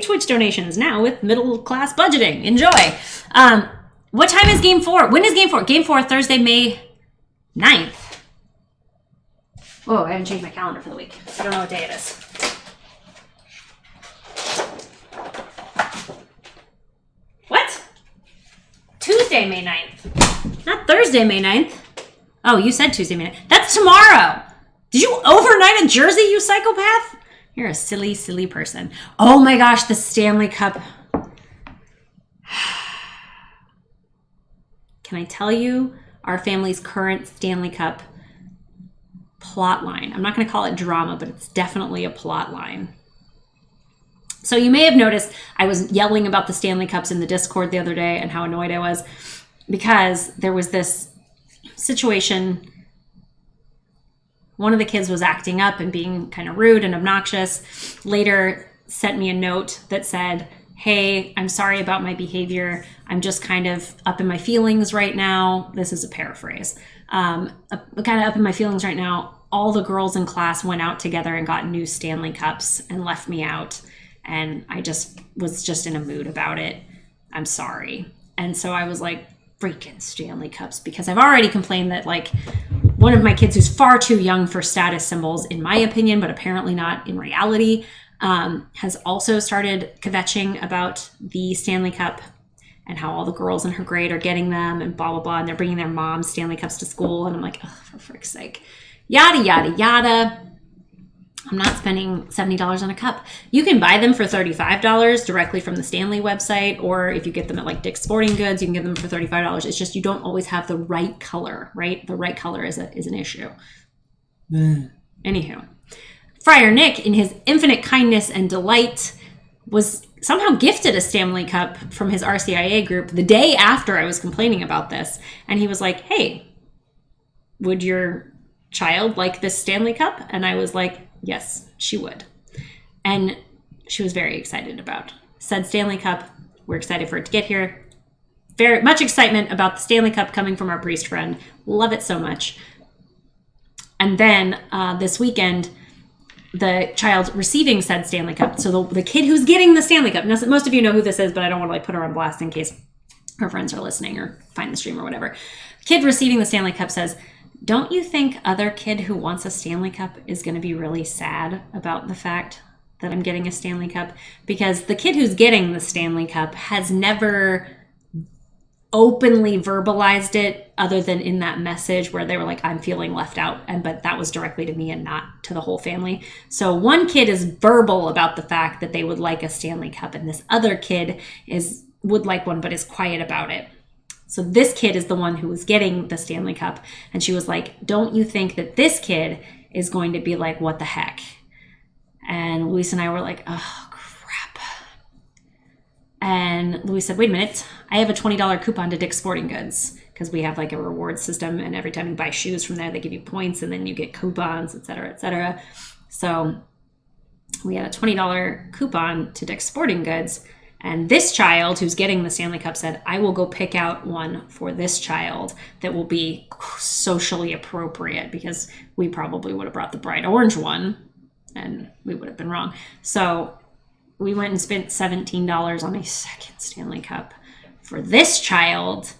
Twitch donations now with middle class budgeting. Enjoy. What time is game 4? When is game 4? Game 4, Thursday, May 9th. Oh, I haven't changed my calendar for the week. I don't know what day it is. What? Tuesday, May 9th. Not Thursday, May 9th. Oh, you said Tuesday, May 9th. That's tomorrow. Did you overnight in Jersey, you psychopath? You're a silly, silly person. Oh my gosh, the Stanley Cup. Can I tell you our family's current Stanley Cup plot line? I'm not going to call it drama, but it's definitely a plot line. So you may have noticed I was yelling about the Stanley Cups in the Discord the other day and how annoyed I was because there was this situation. One of the kids was acting up and being kind of rude and obnoxious. Later sent me a note that said, hey, I'm sorry about my behavior. I'm just kind of up in my feelings right now. This is a paraphrase. Kind of up in my feelings right now. All the girls in class went out together and got new Stanley Cups and left me out. And I was just in a mood about it. I'm sorry. And so I was like, freaking Stanley Cups, because I've already complained that like one of my kids who's far too young for status symbols, in my opinion, but apparently not in reality, has also started kvetching about the Stanley Cup and how all the girls in her grade are getting them and blah, blah, blah. And they're bringing their mom's Stanley Cups to school. And I'm like, oh, for frick's sake, yada, yada, yada. I'm not spending $70 on a cup. You can buy them for $35 directly from the Stanley website, or if you get them at like Dick's Sporting Goods, you can get them for $35. It's just you don't always have the right color, right? The right color is an issue. Anywho, Friar Nick, in his infinite kindness and delight, was somehow gifted a Stanley Cup from his RCIA group the day after I was complaining about this. And he was like, hey, would your child like this Stanley Cup? And I was like, yes, she would. And she was very excited about said Stanley Cup. We're excited for it to get here. Very much excitement about the Stanley Cup coming from our priest friend. Love it so much. And then this weekend, the child receiving said Stanley Cup. So the kid who's getting the Stanley Cup. Now, most of you know who this is, but I don't want to like put her on blast in case her friends are listening or find the stream or whatever. The kid receiving the Stanley Cup says, don't you think other kid who wants a Stanley Cup is going to be really sad about the fact that I'm getting a Stanley Cup? Because the kid who's getting the Stanley Cup has never openly verbalized it other than in that message where they were like, I'm feeling left out. But that was directly to me and not to the whole family. So one kid is verbal about the fact that they would like a Stanley Cup, and this other kid would like one but is quiet about it. So this kid is the one who was getting the Stanley Cup. And she was like, don't you think that this kid is going to be like, what the heck? And Luis and I were like, oh, crap. And Luis said, wait a minute. I have a $20 coupon to Dick's Sporting Goods because we have like a reward system. And every time you buy shoes from there, they give you points and then you get coupons, et cetera, et cetera. So we had a $20 coupon to Dick's Sporting Goods. And this child who's getting the Stanley Cup said, I will go pick out one for this child that will be socially appropriate, because we probably would have brought the bright orange one and we would have been wrong. So we went and spent $17 on a second Stanley Cup for this child.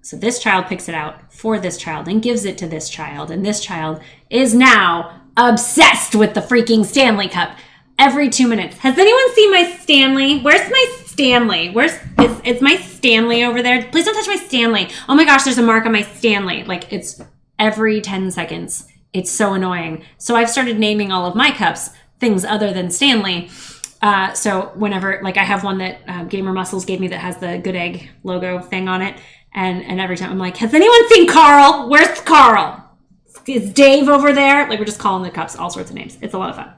So this child picks it out for this child and gives it to this child. And this child is now obsessed with the freaking Stanley Cup. Every 2 minutes. Has anyone seen my Stanley? Where's my Stanley? It's my Stanley over there? Please don't touch my Stanley. Oh my gosh, there's a mark on my Stanley. Like, it's every 10 seconds. It's so annoying. So I've started naming all of my cups things other than Stanley. So whenever, like I have one that Gamer Muscles gave me that has the Good Egg logo thing on it. And every time I'm like, has anyone seen Carl? Where's Carl? Is Dave over there? Like, we're just calling the cups all sorts of names. It's a lot of fun.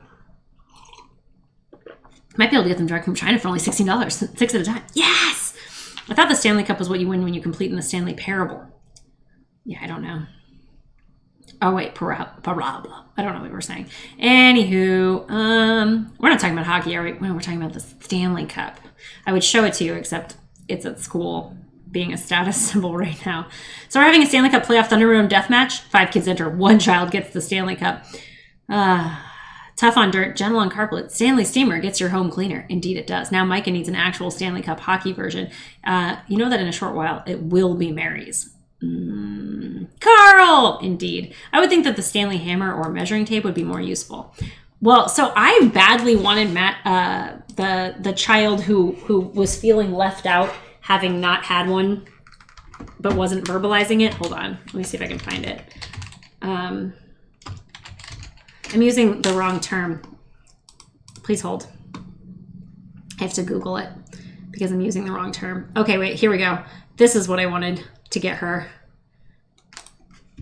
Might be able to get them direct from China for only $16, 6 at a time. Yes! I thought the Stanley Cup was what you win when you complete in the Stanley Parable. Yeah, I don't know. Oh, wait, Parabla. I don't know what we're saying. Anywho, we're not talking about hockey, are we? No, we're talking about the Stanley Cup. I would show it to you, except it's at school being a status symbol right now. So we're having a Stanley Cup playoff Thunderdome deathmatch. 5 kids enter. 1 child gets the Stanley Cup. Tough on dirt, gentle on carpet. Stanley Steamer gets your home cleaner. Indeed it does. Now Micah needs an actual Stanley Cup hockey version. You know that in a short while, it will be Mary's. Carl! Indeed. I would think that the Stanley hammer or measuring tape would be more useful. Well, so I badly wanted Matt, the child who was feeling left out, having not had one, but wasn't verbalizing it. Hold on. Let me see if I can find it. I'm using the wrong term. Please hold. I have to Google it because I'm using the wrong term. Okay, wait, here we go. This is what I wanted to get her.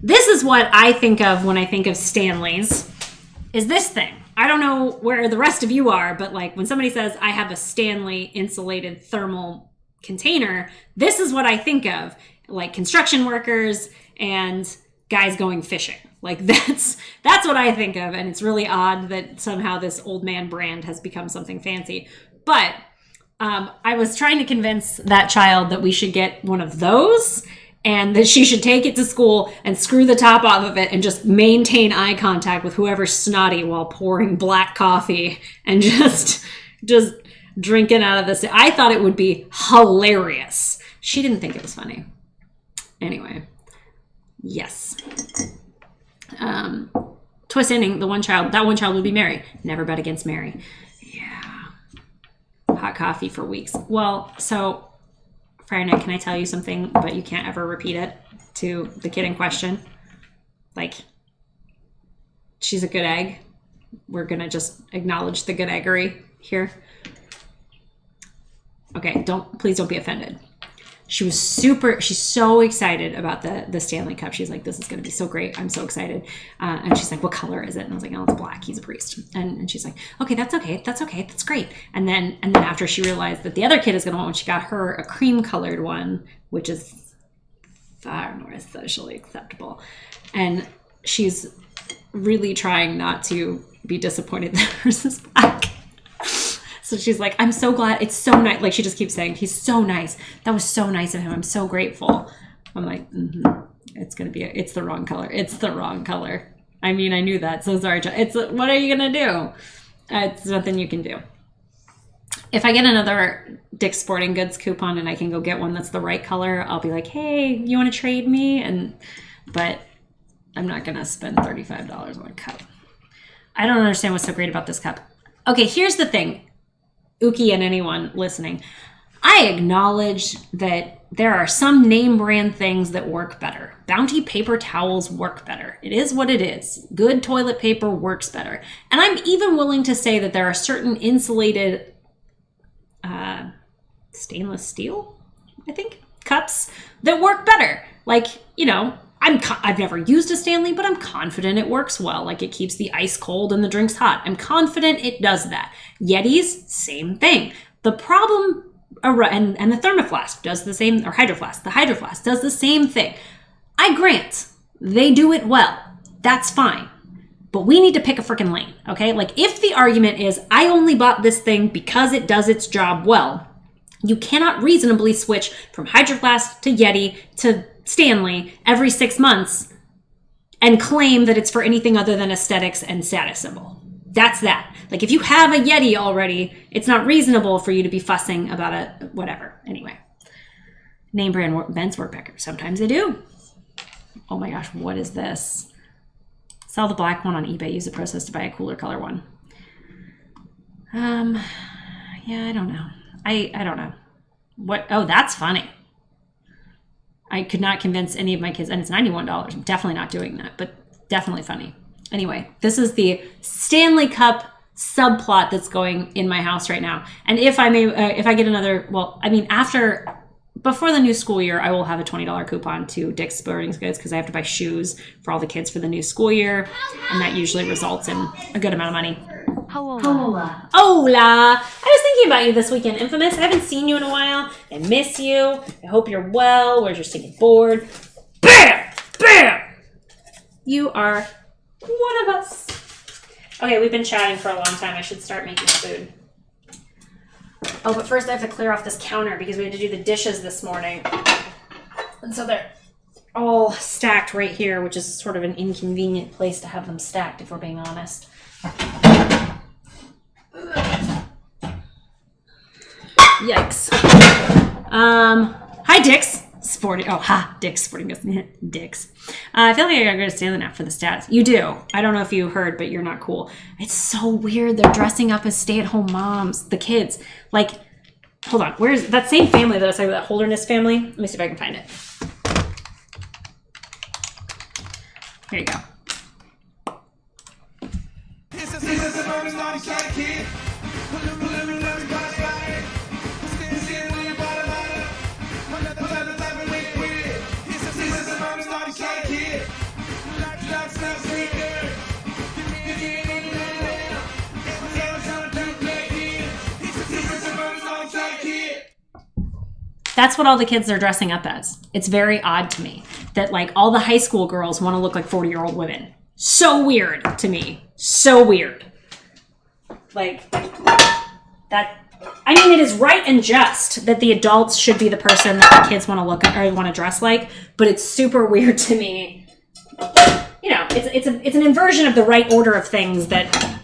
This is what I think of when I think of Stanley's, is this thing. I don't know where the rest of you are, but like when somebody says, I have a Stanley insulated thermal container, this is what I think of, like construction workers and guys going fishing. Like that's what I think of. And it's really odd that somehow this old man brand has become something fancy. But I was trying to convince that child that we should get one of those and that she should take it to school and screw the top off of it and just maintain eye contact with whoever's snotty while pouring black coffee and just drinking out of this. I thought it would be hilarious. She didn't think it was funny. Anyway, yes. Twist ending, that one child would be Mary. Never bet against Mary. Yeah. Hot coffee for weeks. Well, so Friar Nick, can I tell you something, but you can't ever repeat it to the kid in question? Like, she's a good egg. We're going to just acknowledge the good eggery here. Okay, please don't be offended. She's so excited about the Stanley Cup. She's like, this is going to be so great. I'm so excited. And she's like, what color is it? And I was like, oh, it's black. He's a priest. And she's like, okay. That's great. And then after she realized that the other kid is going to want one, she got her a cream colored one, which is far more socially acceptable. And she's really trying not to be disappointed that hers is black. So she's like, I'm so glad. It's so nice. Like she just keeps saying, he's so nice. That was so nice of him. I'm so grateful. I'm like, it's the wrong color. It's the wrong color. I mean, I knew that. So sorry. What are you going to do? It's nothing you can do. If I get another Dick's Sporting Goods coupon and I can go get one that's the right color, I'll be like, hey, you want to trade me? But I'm not going to spend $35 on a cup. I don't understand what's so great about this cup. Okay, here's the thing. Uki and anyone listening, I acknowledge that there are some name brand things that work better. Bounty paper towels work better. It is what it is. Good toilet paper works better. And I'm even willing to say that there are certain insulated stainless steel, I think, cups that work better. Like, you know, I've never used a Stanley, but I'm confident it works well. Like it keeps the ice cold and the drinks hot. I'm confident it does that. Yetis, same thing. The problem, and the thermoflask does the same, or hydroflask. The hydroflask does the same thing. I grant, they do it well. That's fine. But we need to pick a freaking lane, okay? Like if the argument is, I only bought this thing because it does its job well, you cannot reasonably switch from hydroflask to Yeti to Stanley every 6 months and claim that it's for anything other than aesthetics and status symbol. That's that. Like if you have a Yeti already, it's not reasonable for you to be fussing about a whatever. Anyway, name brand Ben's work better. Sometimes they do. Oh my gosh, what is this? Sell the black one on eBay. Use the process to buy a cooler color one. Yeah, I don't know. I don't know. What? Oh, that's funny. I could not convince any of my kids, and it's $91. I'm definitely not doing that, but definitely funny. Anyway, this is the Stanley Cup subplot that's going in my house right now. And if I get another, before the new school year, I will have a $20 coupon to Dick's Sporting Goods because I have to buy shoes for all the kids for the new school year, and that usually results in a good amount of money. Hola. I was thinking about you this weekend, Infamous. I haven't seen you in a while. I miss you. I hope you're well. Where's your stinking board? Bam! Bam! You are one of us. Okay, we've been chatting for a long time. I should start making food. Oh, but first I have to clear off this counter because we had to do the dishes this morning. And so they're all stacked right here, which is sort of an inconvenient place to have them stacked, if we're being honest. Yikes. Hi, Dix. Dick's Sporting Goods. Dick's. I feel like I gotta go to Stanley now for the stats. You do. I don't know if you heard, but you're not cool. It's so weird. They're dressing up as stay-at-home moms. The kids. Like, hold on. Where's that same family that I was talking about, that Holderness family? Let me see if I can find it. Here you go. That's what all the kids are dressing up as. It's very odd to me that like all the high school girls want to look like 40-year-old women. So weird to me. So weird. Like that. I mean, it is right and just that the adults should be the person that the kids want to look at or want to dress like, but it's super weird to me. You know, it's an inversion of the right order of things that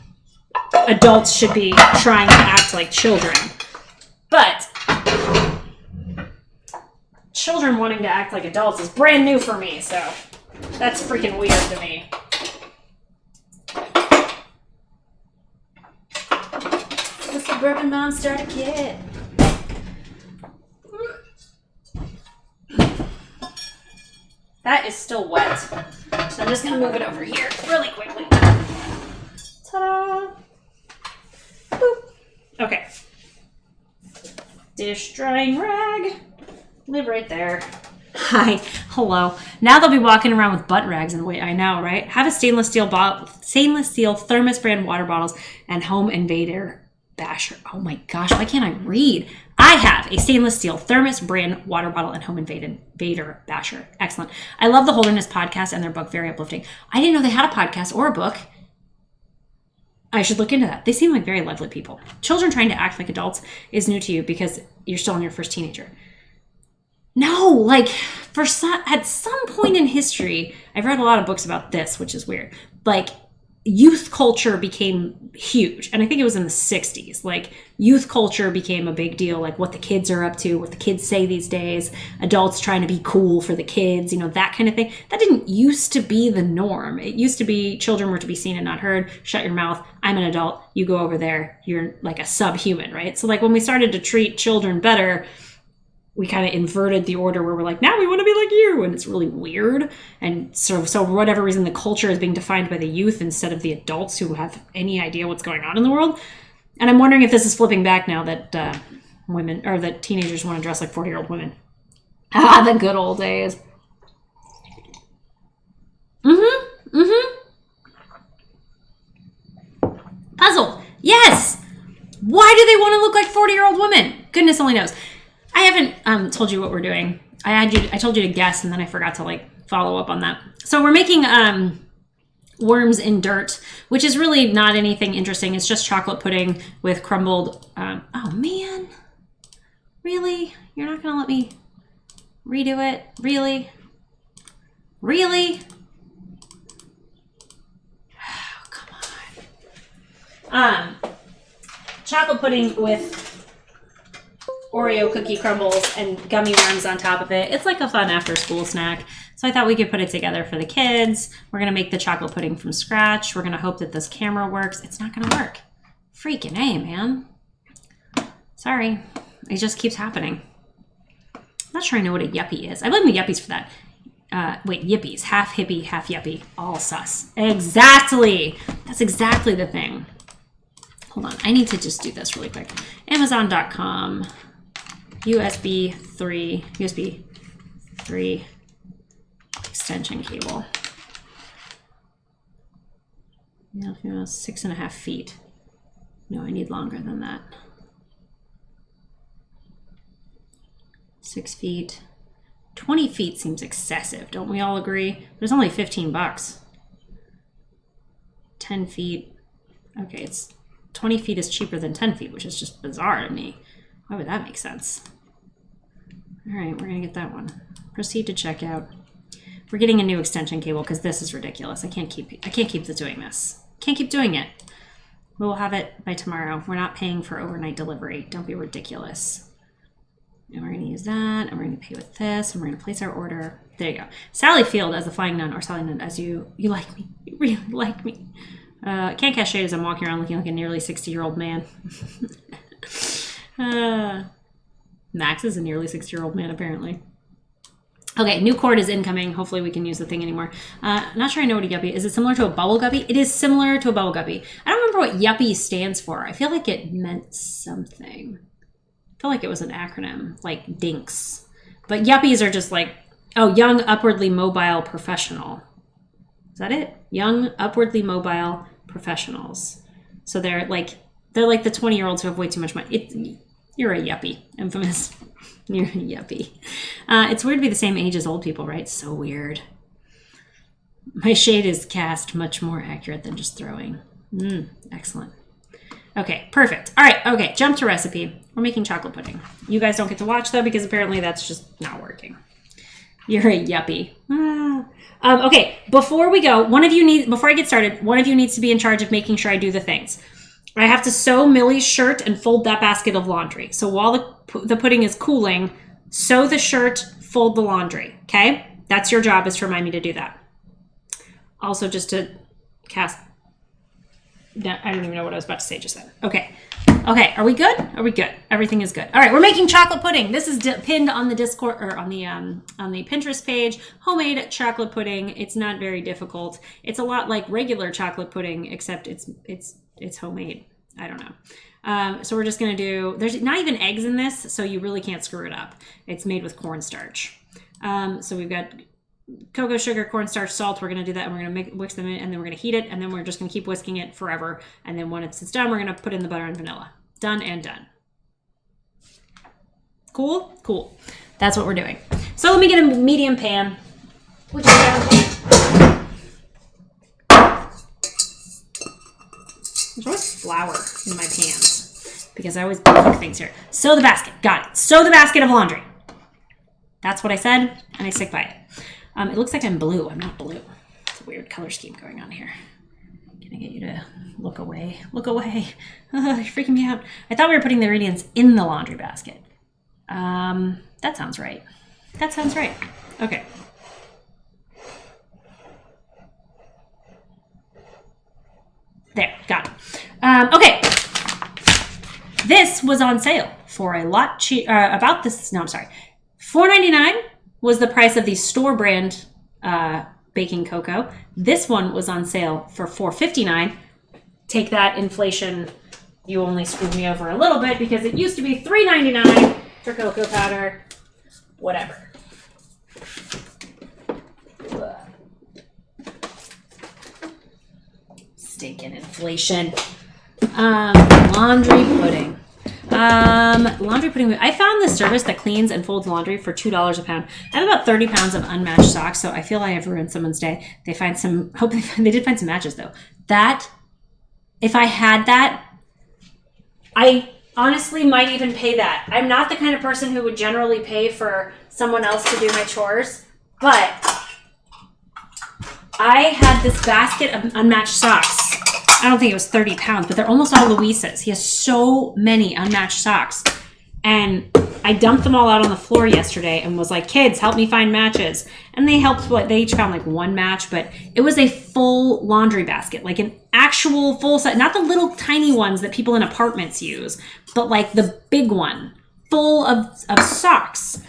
adults should be trying to act like children. But children wanting to act like adults is brand new for me, so that's freaking weird to me. The suburban mom starter kit. That is still wet, so I'm just gonna move it over here really quickly. Ta-da! Boop. Okay. Dish drying rag. Live right there. Hi. Hello. Now they'll be walking around with butt rags and wait. I know, right? Have a stainless steel thermos brand water bottles and home invader basher. Oh my gosh, why can't I read? I have a stainless steel thermos brand water bottle and home invader basher. Excellent. I love the Holderness podcast and their book, very uplifting. I didn't know they had a podcast or a book. I should look into that. They seem like very lovely people. Children trying to act like adults is new to you because you're still in your first teenager. No, like at some point in history, I've read a lot of books about this, which is weird. Like youth culture became huge. And I think it was in the 60s. Like youth culture became a big deal, like what the kids are up to, what the kids say these days, adults trying to be cool for the kids, you know, that kind of thing. That didn't used to be the norm. It used to be children were to be seen and not heard. Shut your mouth. I'm an adult. You go over there. You're like a subhuman, right? So like when we started to treat children better, we kind of inverted the order where we're like, now we want to be like you. And it's really weird. And so for whatever reason, the culture is being defined by the youth instead of the adults who have any idea what's going on in the world. And I'm wondering if this is flipping back now that women or that teenagers want to dress like 40-year-old women. Ah, the good old days. Puzzle. Yes. Why do they want to look like 40-year-old women? Goodness only knows. I haven't told you what we're doing. I told you to guess, and then I forgot to like follow up on that. So we're making worms in dirt, which is really not anything interesting. It's just chocolate pudding with crumbled. Oh man, really? You're not gonna let me redo it? Really? Really? Oh, come on. Chocolate pudding with Oreo cookie crumbles and gummy worms on top of it. It's like a fun after school snack. So I thought we could put it together for the kids. We're going to make the chocolate pudding from scratch. We're going to hope that this camera works. It's not going to work. Freaking A, man. Sorry. It just keeps happening. I'm not sure I know what a yuppie is. I blame the yuppies for that. Yippies. Half hippie, half yuppie. All sus. Exactly. That's exactly the thing. Hold on. I need to just do this really quick. Amazon.com. USB 3 extension cable. Yeah, 6.5 feet. No, I need longer than that. 6 feet. 20 feet seems excessive. Don't we all agree? There's only $15. 10 feet. Okay, it's 20 feet is cheaper than 10 feet, which is just bizarre to me. Why would that make sense? All right, we're gonna get that one. Proceed to checkout. We're getting a new extension cable because this is ridiculous. I can't keep doing this. Can't keep doing it. We will have it by tomorrow. We're not paying for overnight delivery. Don't be ridiculous. And we're going to use that, and we're going to pay with this, and we're going to place our order. There you go. Sally Field as the flying nun, or Sally Nun as you like me. You really like me. Can't cast shade as I'm walking around looking like a nearly 60-year-old man. Max is a nearly 60-year-old man, apparently. Okay, new cord is incoming. Hopefully we can use the thing anymore. Not sure I know what a yuppie is. Is it similar to a bubble guppy? It is similar to a bubble guppy. I don't remember what yuppie stands for. I feel like it meant something. I feel like it was an acronym, like DINKS. But yuppies are just like, oh, young, upwardly mobile professional. Is that it? Young, upwardly mobile professionals. So they're like the 20-year-olds who have way too much money. You're a yuppie, infamous. You're a yuppie. It's weird to be the same age as old people, right? So weird. My shade is cast much more accurate than just throwing. Excellent. Okay, perfect. All right, okay, jump to recipe. We're making chocolate pudding. You guys don't get to watch, though, because apparently that's just not working. You're a yuppie. Okay, before we go, before I get started, one of you needs to be in charge of making sure I do the things. I have to sew Millie's shirt and fold that basket of laundry. So while the pudding is cooling, sew the shirt, fold the laundry, okay? That's your job, is to remind me to do that. Also, just to cast... I don't even know what I was about to say just then. Okay. Okay, are we good? Are we good? Everything is good. All right, we're making chocolate pudding. This is pinned on the Discord, or on the Pinterest page. Homemade chocolate pudding. It's not very difficult. It's a lot like regular chocolate pudding, except it's homemade. I don't know. So we're just gonna do. There's not even eggs in this, so you really can't screw it up. It's made with cornstarch. So we've got cocoa, sugar, cornstarch, salt. We're going to do that, and we're going to whisk them in, and then we're going to heat it, and then we're just going to keep whisking it forever. And then when it's done, we're going to put in the butter and vanilla. Done and done. Cool? Cool. That's what we're doing. So let me get a medium pan. Which is down. There's always flour in my pans because I always cook things here. Sew the basket. Got it. Sew the basket of laundry. That's what I said, and I stick by it. It looks like I'm blue. I'm not blue. It's a weird color scheme going on here. Can I get you to look away? Look away. You're freaking me out. I thought we were putting the ingredients in the laundry basket. That sounds right. That sounds right. Okay. There, got it. Okay. This was on sale for a lot cheap. About this. No, I'm sorry. $4.99 was the price of the store brand baking cocoa. This one was on sale for $4.59. Take that, inflation. You only screwed me over a little bit because it used to be $3.99 for cocoa powder. Whatever. Stinking inflation. Laundry pudding. Laundry pudding. I found this service that cleans and folds laundry for $2 a pound. I have about 30 pounds of unmatched socks, so I feel I have ruined someone's day. They did find some matches though. That, if I had that, I honestly might even pay that. I'm not the kind of person who would generally pay for someone else to do my chores, but I had this basket of unmatched socks. I don't think it was 30 pounds, but they're almost all Luis's. He has so many unmatched socks. And I dumped them all out on the floor yesterday and was like, kids, help me find matches. And they helped, they each found like one match, but it was a full laundry basket, like an actual full set, not the little tiny ones that people in apartments use, but like the big one, full of socks.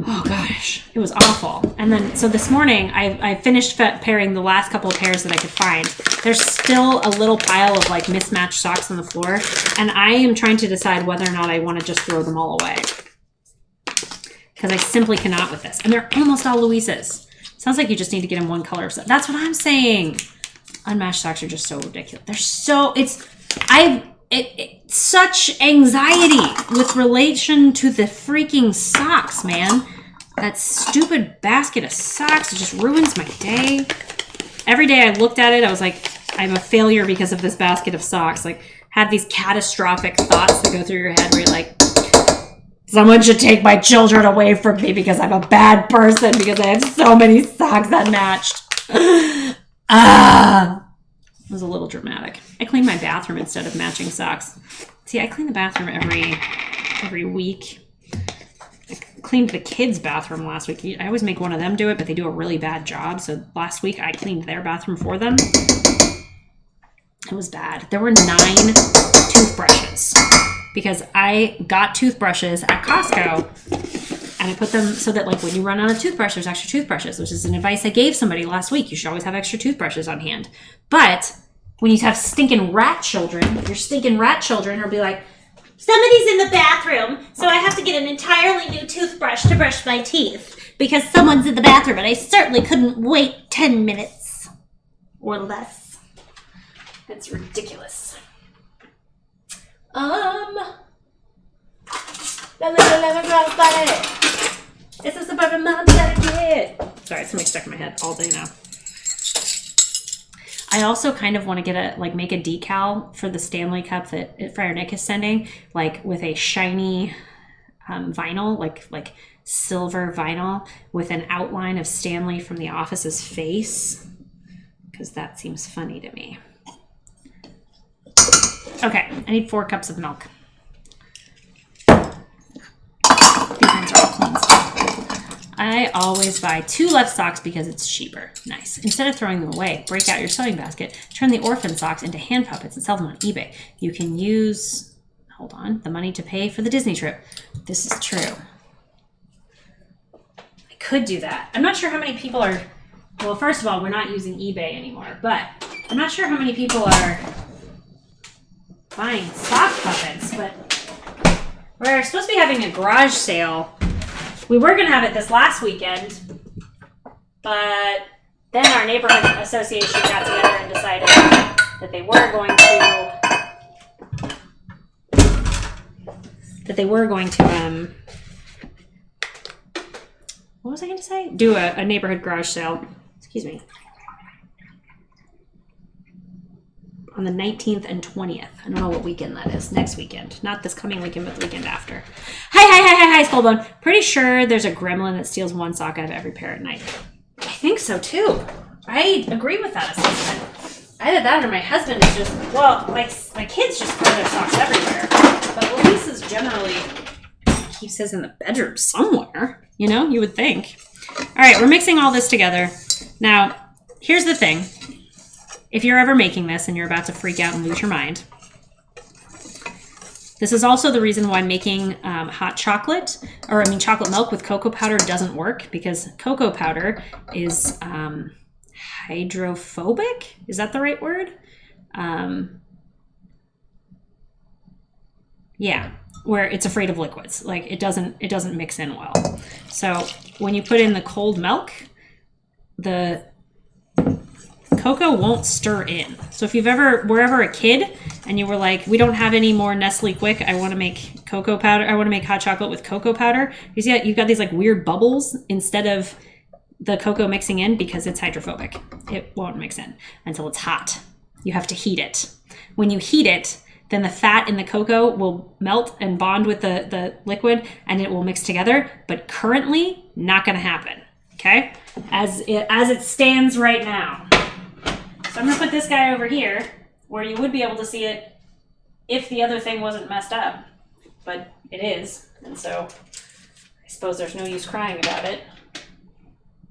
Oh gosh, it was awful. And then, so this morning, I finished pairing the last couple of pairs that I could find. There's still a little pile of like mismatched socks on the floor, and I am trying to decide whether or not I want to just throw them all away. Because I simply cannot with this. And they're almost all Luis's. Sounds like you just need to get in one color. So that's what I'm saying. Unmatched socks are just so ridiculous. They're so, it's such anxiety with relation to the freaking socks, man. That stupid basket of socks, it just ruins my day. Every day I looked at it, I was like, I'm a failure because of this basket of socks. Like, had these catastrophic thoughts that go through your head where you're like, someone should take my children away from me because I'm a bad person because I have so many socks unmatched. It was a little dramatic. I cleaned my bathroom instead of matching socks. See, I clean the bathroom every week. I cleaned the kids' bathroom last week. I always make one of them do it, but they do a really bad job. So last week I cleaned their bathroom for them. It was bad. There were 9 toothbrushes because I got toothbrushes at Costco and I put them so that like when you run out of toothbrush, there's extra toothbrushes, which is an advice I gave somebody last week. You should always have extra toothbrushes on hand. But when you have stinking rat children, your stinking rat children will be like, somebody's in the bathroom, so I have to get an entirely new toothbrush to brush my teeth because someone's in the bathroom and I certainly couldn't wait 10 minutes or less. It's ridiculous. This is the part of mom's gotta get. Sorry, something stuck in my head all day now. I also kind of want to get make a decal for the Stanley Cup that Friar Nick is sending, like with a shiny vinyl, like silver vinyl with an outline of Stanley from The Office's face, because that seems funny to me. Okay, I need 4 cups of milk. These ones are all cleansed. I always buy 2 left socks because it's cheaper. Nice. Instead of throwing them away, break out your sewing basket, turn the orphan socks into hand puppets and sell them on eBay. You can use, the money to pay for the Disney trip. This is true. I could do that. I'm not sure how many people are, well, first of all, we're not using eBay anymore, but I'm not sure how many people are buying sock puppets, but we're supposed to be having a garage sale. We were going to have it this last weekend, but then our neighborhood association got together and decided that they were going to, what was I going to say? Do a neighborhood garage sale. Excuse me. On the 19th and 20th. I don't know what weekend that is. Next weekend. Not this coming weekend, but the weekend after. Hi, Skullbone. Pretty sure there's a gremlin that steals 1 sock out of every pair at night. I think so, too. I agree with that assessment. Either that or my husband is just, well, my kids just throw their socks everywhere. But Luis generally keeps his in the bedroom somewhere. You know, you would think. All right, we're mixing all this together. Now, here's the thing. If you're ever making this and you're about to freak out and lose your mind, this is also the reason why making chocolate milk with cocoa powder doesn't work, because cocoa powder is hydrophobic. Is that the right word? Yeah, where it's afraid of liquids. Like it doesn't mix in well. So when you put in the cold milk, the cocoa won't stir in. So if were ever a kid and you were like, we don't have any more Nestle Quick, I want to make cocoa powder, I want to make hot chocolate with cocoa powder. You see, you've got these like weird bubbles instead of the cocoa mixing in because it's hydrophobic. It won't mix in until it's hot. You have to heat it. When you heat it, then the fat in the cocoa will melt and bond with the liquid and it will mix together. But currently, not going to happen. Okay? As it stands right now. So I'm going to put this guy over here where you would be able to see it if the other thing wasn't messed up. But it is. And so I suppose there's no use crying about it.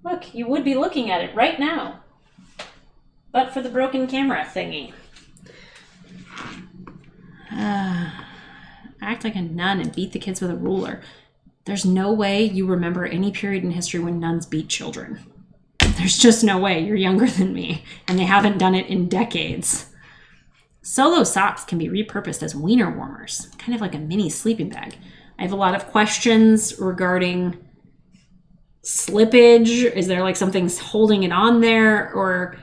Look, you would be looking at it right now. But for the broken camera thingy. Act like a nun and beat the kids with a ruler. There's no way you remember any period in history when nuns beat children. There's just no way. You're younger than me, and they haven't done it in decades. Solo socks can be repurposed as wiener warmers, kind of like a mini sleeping bag. I have a lot of questions regarding slippage. Is there like something holding it on there? Or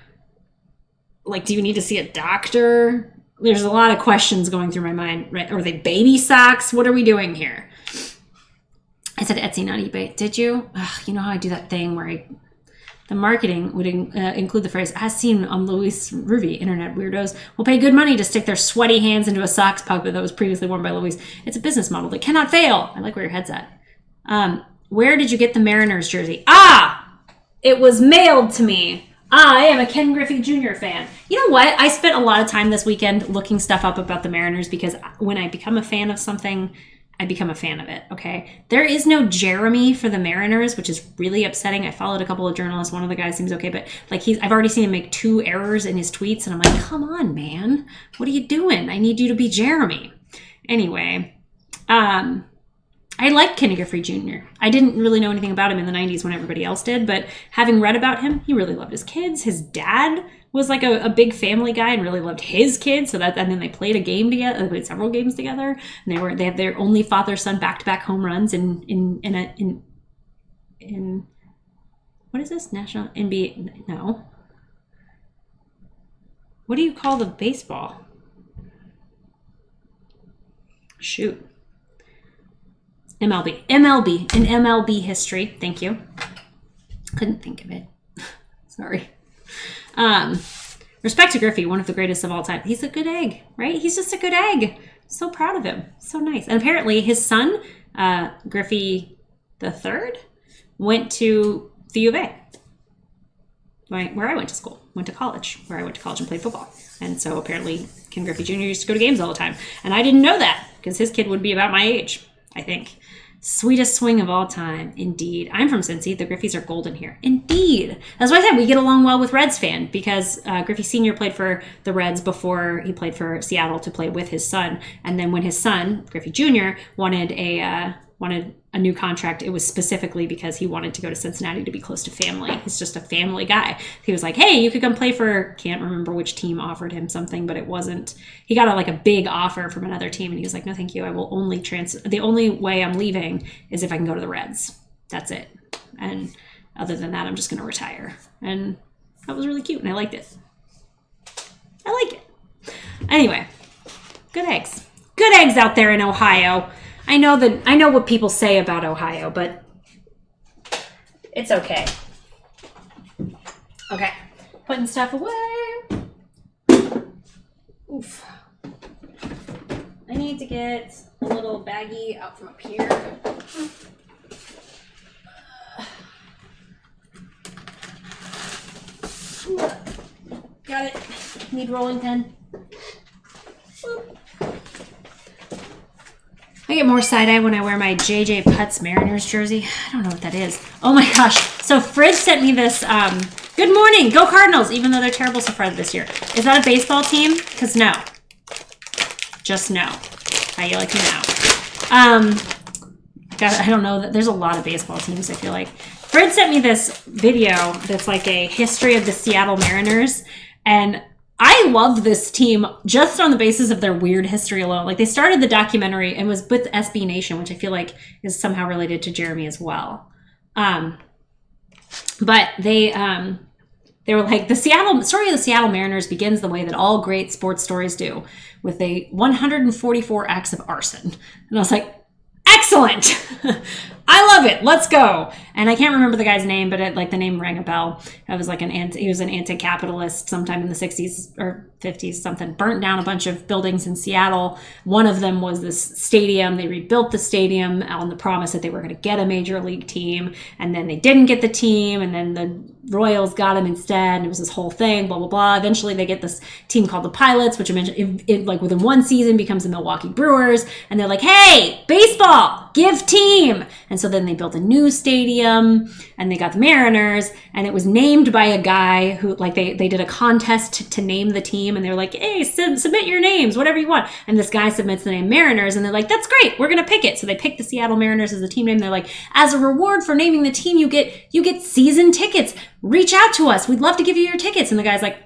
like, do you need to see a doctor? There's a lot of questions going through my mind. Right? Are they baby socks? What are we doing here? I said Etsy, not eBay. Did you? Ugh, you know how I do that thing where the marketing would include the phrase, as seen on Luis Ruby, internet weirdos will pay good money to stick their sweaty hands into a socks pocket that was previously worn by Luis. It's a business model that cannot fail. I like where your head's at. Where did you get the Mariners jersey? It was mailed to me I am a Ken Griffey Jr. fan. You know what? I spent a lot of time this weekend looking stuff up about the Mariners because when I become a fan of something, I become a fan of it, okay? There is no Jeremy for the Mariners, which is really upsetting. I followed a couple of journalists. One of the guys seems okay, but like I've already seen him make 2 errors in his tweets, and I'm like, come on, man. What are you doing? I need you to be Jeremy. Anyway, I liked Ken Griffey Jr. I didn't really know anything about him in the 90s when everybody else did, but having read about him, he really loved his kids. His dad was like a big family guy and really loved his kids. And then they played a game together. They played several games together, and they had their only father-son back-to-back home runs in what is this? National NBA? No. What do you call the baseball? Shoot. MLB in MLB history. Thank you. Couldn't think of it. Sorry. Respect to Griffey, one of the greatest of all time. He's a good egg, right? He's just a good egg. So proud of him. So nice. And apparently his son, Griffey the Third, went to the U of A, where I went to school, where I went to college and played football. And so apparently Ken Griffey Jr. used to go to games all the time. And I didn't know that because his kid would be about my age, I think. Sweetest swing of all time. Indeed. I'm from Cincy. The Griffeys are golden here. Indeed. That's why I said we get along well with Reds fan because Griffey Sr. played for the Reds before he played for Seattle to play with his son. And then when his son, Griffey Jr., wanted a new contract, it was specifically because he wanted to go to Cincinnati to be close to family. He's just a family guy. He was like, hey, you could come play for, can't remember which team offered him something, but it wasn't, he got a big offer from another team. And he was like, no, thank you. I will only the only way I'm leaving is if I can go to the Reds. That's it. And other than that, I'm just going to retire. And that was really cute. And I liked it. I like it. Anyway, good eggs. Good eggs out there in Ohio. I know what people say about Ohio, but it's okay. Okay, putting stuff away. Oof. I need to get a little baggie out from up here. Got it. Need rolling pin. I get more side-eye when I wear my JJ Putz Mariners jersey. I don't know what that is. Oh my gosh. So Frid sent me this, good morning, go Cardinals, even though they're terrible so far this year. Is that a baseball team? Because no. Just no. How you like me now? God, I don't know. There's a lot of baseball teams, I feel like. Frid sent me this video that's like a history of the Seattle Mariners, and I love this team just on the basis of their weird history alone. Like, they started the documentary and was with SB Nation, which I feel like is somehow related to Jeremy as well. But they were like, the story of the Seattle Mariners begins the way that all great sports stories do, with a 144 acts of arson. And I was like, excellent. I love it. Let's go. And I can't remember the guy's name, but the name rang a bell. It was he was an anti-capitalist sometime in the 60s or 50s, something. Burnt down a bunch of buildings in Seattle. One of them was this stadium. They rebuilt the stadium on the promise that they were going to get a major league team. And then they didn't get the team. And then the Royals got him instead. And it was this whole thing, blah, blah, blah. Eventually they get this team called the Pilots, which I mentioned, within one season becomes the Milwaukee Brewers. And they're like, hey, baseball, give team. And so then they built a new stadium and they got the Mariners, and it was named by a guy who, they did a contest to name the team, and they were like, hey, submit your names, whatever you want. And this guy submits the name Mariners, and they're like, that's great, we're going to pick it. So they picked the Seattle Mariners as the team name. They're like, as a reward for naming the team, you get season tickets. Reach out to us. We'd love to give you your tickets. And the guy's like,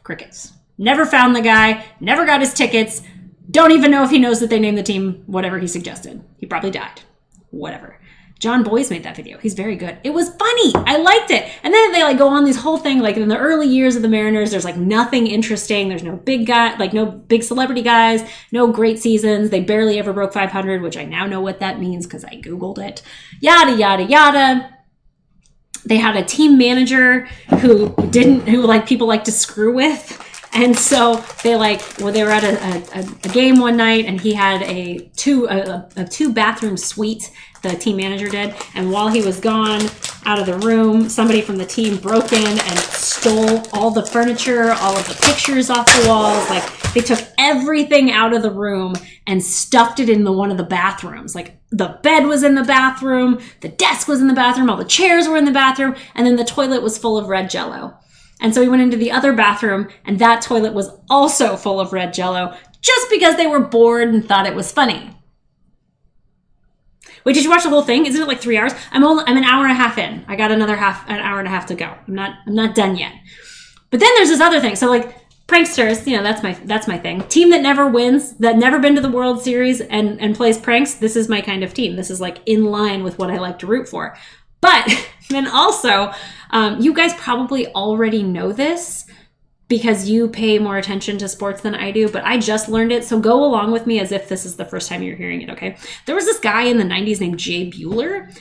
crickets. Never found the guy, never got his tickets. Don't even know if he knows that they named the team whatever he suggested. He probably died. Whatever. John Boyce made that video. He's very good. It was funny. I liked it. And then they go on this whole thing, in the early years of the Mariners, there's nothing interesting. There's no big guy, no big celebrity guys, no great seasons. They barely ever broke 500, which I now know what that means because I Googled it. Yada, yada, yada. They had a team manager who people like to screw with. And so they were at a game one night, and he had a two bathroom suite, the team manager did. And while he was gone, out of the room. Somebody from the team broke in and stole all the furniture, all of the pictures off the walls. Like, they took everything out of the room and stuffed it in one of the bathrooms. Like, the bed was in the bathroom, the desk was in the bathroom, all the chairs were in the bathroom, and then the toilet was full of red Jell-O. And so we went into the other bathroom, and that toilet was also full of red Jell-O, just because they were bored and thought it was funny. Wait, did you watch the whole thing? Isn't it like 3 hours? I'm an hour and a half in. I got an hour and a half to go. I'm not done yet. But then there's this other thing. So like pranksters, you know, that's my thing. Team that never wins, that never been to the World Series and plays pranks. This is my kind of team. This is like in line with what I like to root for. But then also, you guys probably already know this because you pay more attention to sports than I do, but I just learned it. So go along with me as if this is the first time you're hearing it, okay? There was this guy in the 90s named Jay Buhler.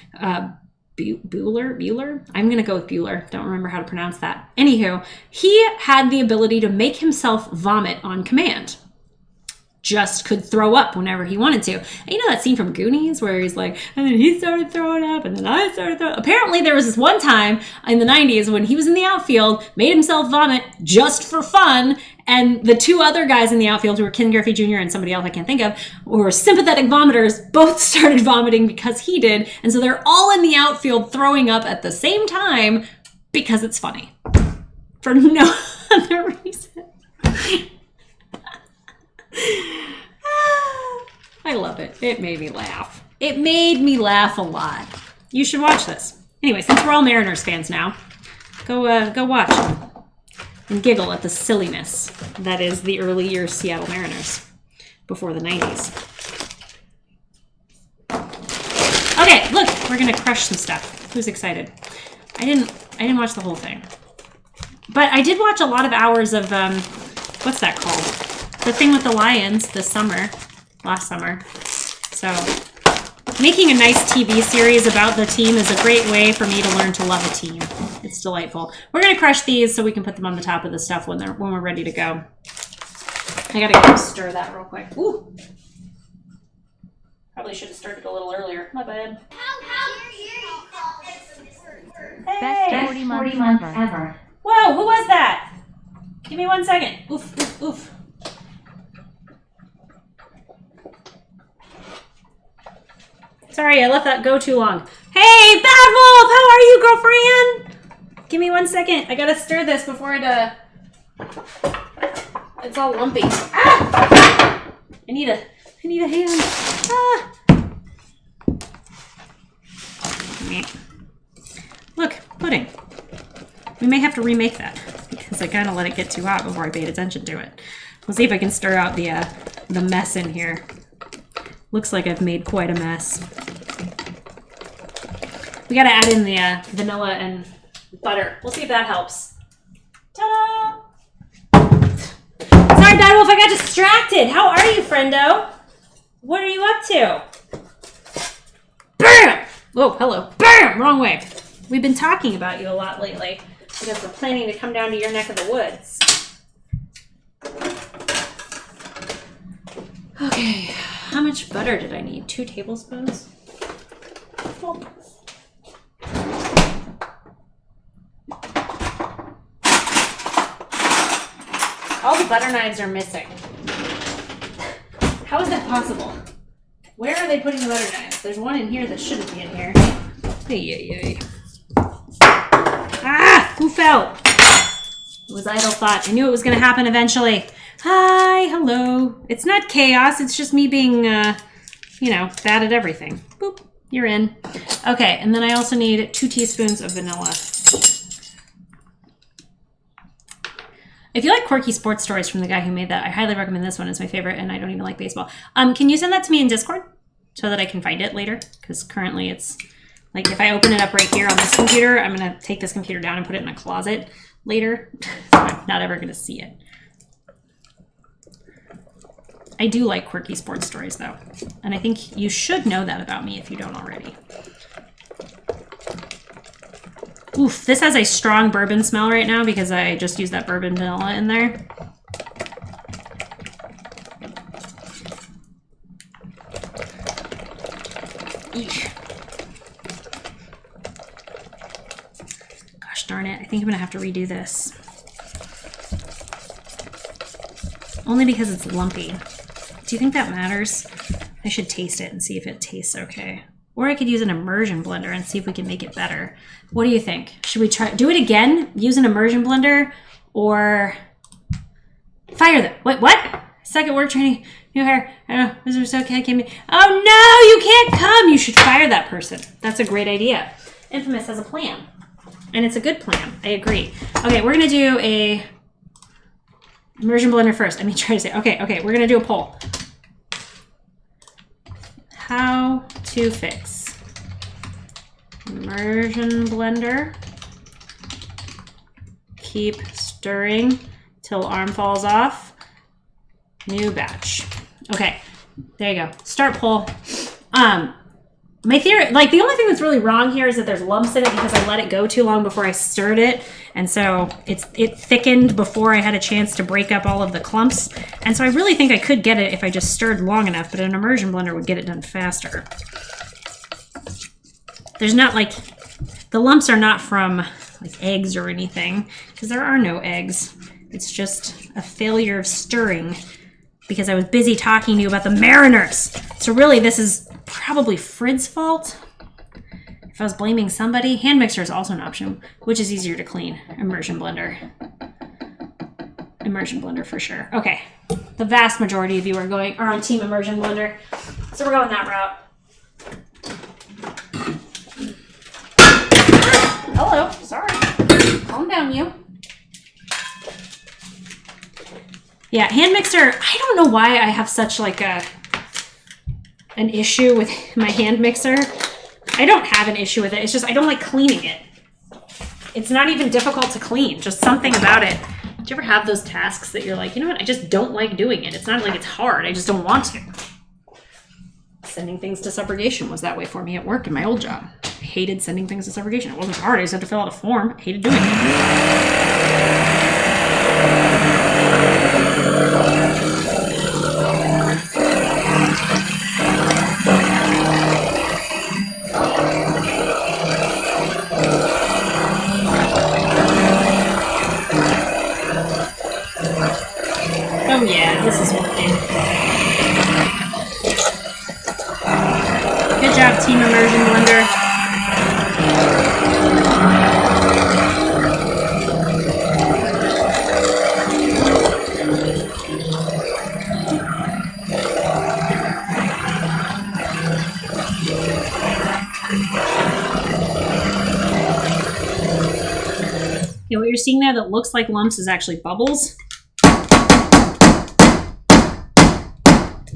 Bueller? I'm going to go with Bueller. Don't remember how to pronounce that. Anywho, he had the ability to make himself vomit on command. Just could throw up whenever he wanted to. And you know that scene from Goonies where he's like, and then he started throwing up, and then I started throwing up. Apparently there was this one time in the 90s when he was in the outfield, made himself vomit just for fun, and the two other guys in the outfield, who were Ken Griffey Jr. and somebody else I can't think of, were sympathetic vomiters, both started vomiting because he did, and so they're all in the outfield throwing up at the same time because it's funny. For no other reason. I love it. It made me laugh. It made me laugh a lot. You should watch this. Anyway, since we're all Mariners fans now, go watch and giggle at the silliness that is the early years Seattle Mariners before the 90s. Okay, look, we're gonna crush some stuff. Who's excited? I didn't watch the whole thing, but I did watch a lot of hours of what's that called? The thing with the Lions last summer. So making a nice TV series about the team is a great way for me to learn to love a team. It's delightful. We're going to crush these so we can put them on the top of the stuff when we're ready to go. I got to go stir that real quick. Ooh. Probably should have started a little earlier. My bad. Best 40 months ever. Whoa, who was that? Give me 1 second. Oof, oof, oof. Sorry, I let that go too long. Hey, Bad Wolf, how are you, girlfriend? Give me 1 second. I gotta stir this before it, it's all lumpy. Ah! I need a hand. Ah! Look, pudding. We may have to remake that because I kind of let it get too hot before I paid attention to it. We'll see if I can stir out the mess in here. Looks like I've made quite a mess. We gotta add in the vanilla and butter. We'll see if that helps. Ta-da! Sorry, Bad Wolf, I got distracted. How are you, friendo? What are you up to? Bam! Whoa, hello. Bam! Wrong way. We've been talking about you a lot lately because we're planning to come down to your neck of the woods. Okay. How much butter did I need? 2 tablespoons? Oh. All the butter knives are missing. How is that possible? Where are they putting the butter knives? There's one in here that shouldn't be in here. Hey. Ah! Who fell? It was idle thought. I knew it was going to happen eventually. Hi, hello. It's not chaos. It's just me being, bad at everything. Boop. You're in. Okay, and then I also need 2 teaspoons of vanilla. If you like quirky sports stories from the guy who made that, I highly recommend this one. It's my favorite, and I don't even like baseball. Can you send that to me in Discord so that I can find it later? Because currently it's, like, if I open it up right here on this computer, I'm going to take this computer down and put it in a closet later. So I'm not ever going to see it. I do like quirky sports stories, though. And I think you should know that about me if you don't already. Oof, this has a strong bourbon smell right now because I just used that bourbon vanilla in there. Eesh. darn it. I think I'm gonna have to redo this. Only because it's lumpy. Do you think that matters? I should taste it and see if it tastes okay. Or I could use an immersion blender and see if we can make it better. What do you think? Should we try do it again? Use an immersion blender or fire them? What? Second work training, new hair. I don't know. Is there so okay? Oh no, you can't come. You should fire that person. That's a great idea. Infamous has a plan. And it's a good plan. I agree. Okay, we're gonna do a immersion blender first. Let me try to say, okay, we're gonna do a poll. How to fix immersion blender. Keep stirring till arm falls off. New batch. Okay, there you go. Start poll. My theory, like the only thing that's really wrong here is that there's lumps in it because I let it go too long before I stirred it. And so it thickened before I had a chance to break up all of the clumps. And so I really think I could get it if I just stirred long enough, but an immersion blender would get it done faster. There's not like, the lumps are not from like eggs or anything because there are no eggs. It's just a failure of stirring because I was busy talking to you about the Mariners. So really this is probably Frid's fault. If I was blaming somebody, hand mixer is also an option. Which is easier to clean? Immersion blender. Immersion blender for sure. Okay, the vast majority of you are on team immersion blender, so we're going that route. Hello, sorry. Calm down, you. Yeah, hand mixer. I don't know why I have such like an issue with my hand mixer. I don't have an issue with it. It's just I don't like cleaning it. It's not even difficult to clean. Just something about it. Do you ever have those tasks that you're like, you know what? I just don't like doing it. It's not like it's hard. I just don't want to. Sending things to subrogation was that way for me at work in my old job. I hated sending things to subrogation. It wasn't hard. I just had to fill out a form. I hated doing it. Oh yeah, this is working. Good job, Team Immersion Blender. You know what you're seeing there that looks like lumps is actually bubbles.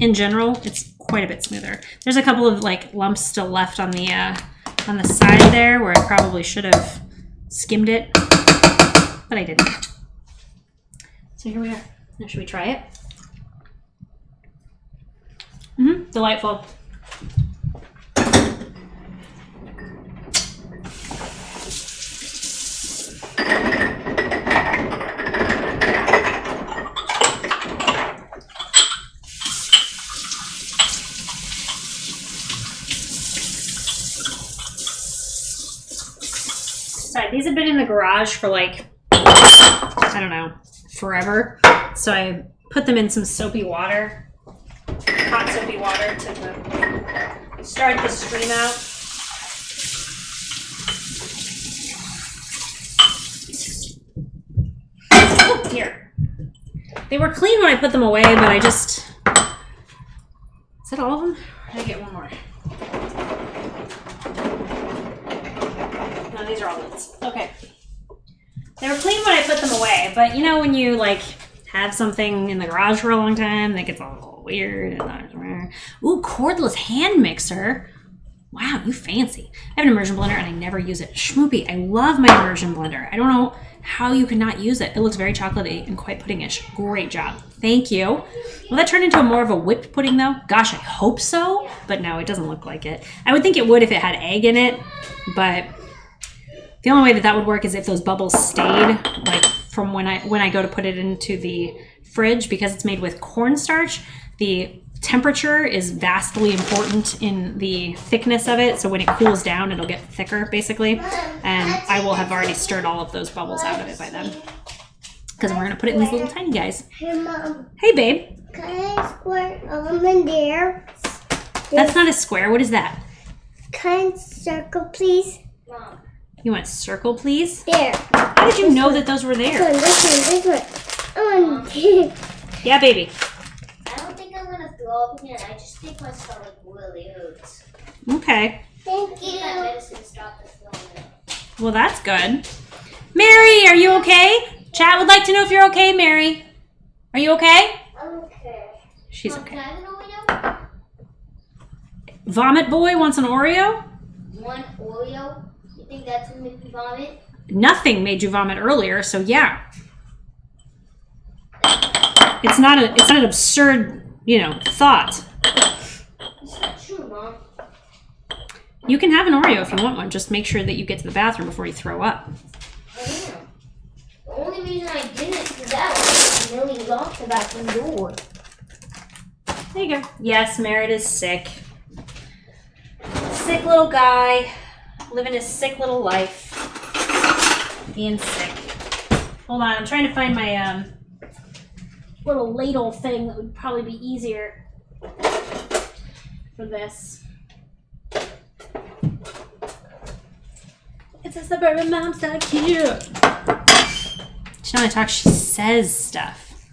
In general, it's quite a bit smoother. There's a couple of like lumps still left on the side there where I probably should have skimmed it, but I didn't. So here we are. Now should we try it? Delightful. Sorry, these have been in the garage for like, I don't know, forever. So I put them in some soapy water, hot soapy water to start the stream out. Oh, here. They were clean when I put them away, but I just, is that all of them? Or did I get one more? No, these are all lids. Okay. They were clean when I put them away, but you know when you like have something in the garage for a long time, that gets all weird. Ooh, cordless hand mixer. Wow, you fancy. I have an immersion blender and I never use it. Schmoopy, I love my immersion blender. I don't know how you could not use it. It looks very chocolatey and quite puddingish. Great job. Thank you. Will that turn into more of a whipped pudding though? Gosh, I hope so, but no, it doesn't look like it. I would think it would if it had egg in it, but the only way that would work is if those bubbles stayed, like from when I go to put it into the fridge, because it's made with cornstarch. The temperature is vastly important in the thickness of it. So when it cools down, it'll get thicker, basically. And I will have already stirred all of those bubbles out of it by then. Because we're going to put it in these little tiny guys. Hey, Mom. Hey, babe. Can I squirt in there? That's not a square. What is that? Can I circle, please? Mom. You want circle, please? There. How did you know that those were there? This one. Yeah, baby. I don't think I'm gonna throw up again. I just think my stomach really hurts. Okay. Thank That you. medicine stopped the throwing up. Well, that's good. Mary, are you okay? Chat would like to know if you're okay, Mary. Are you okay? Okay. She's Mom, okay. can I have an Oreo? Vomit Boy wants an Oreo? One Oreo? You think that's gonna make me vomit? Nothing made you vomit earlier, so yeah. It's not an absurd, thought. It's not true, Mom. You can have an Oreo if you want one. Just make sure that you get to the bathroom before you throw up. I am. The only reason I didn't is that Millie locked the bathroom door. There you go. Yes, Merritt is sick. Sick little guy. Living his sick little life. Being sick. Hold on, I'm trying to find my little ladle thing that would probably be easier for this. It's a suburban mom, so cute. She not only talks, she says stuff.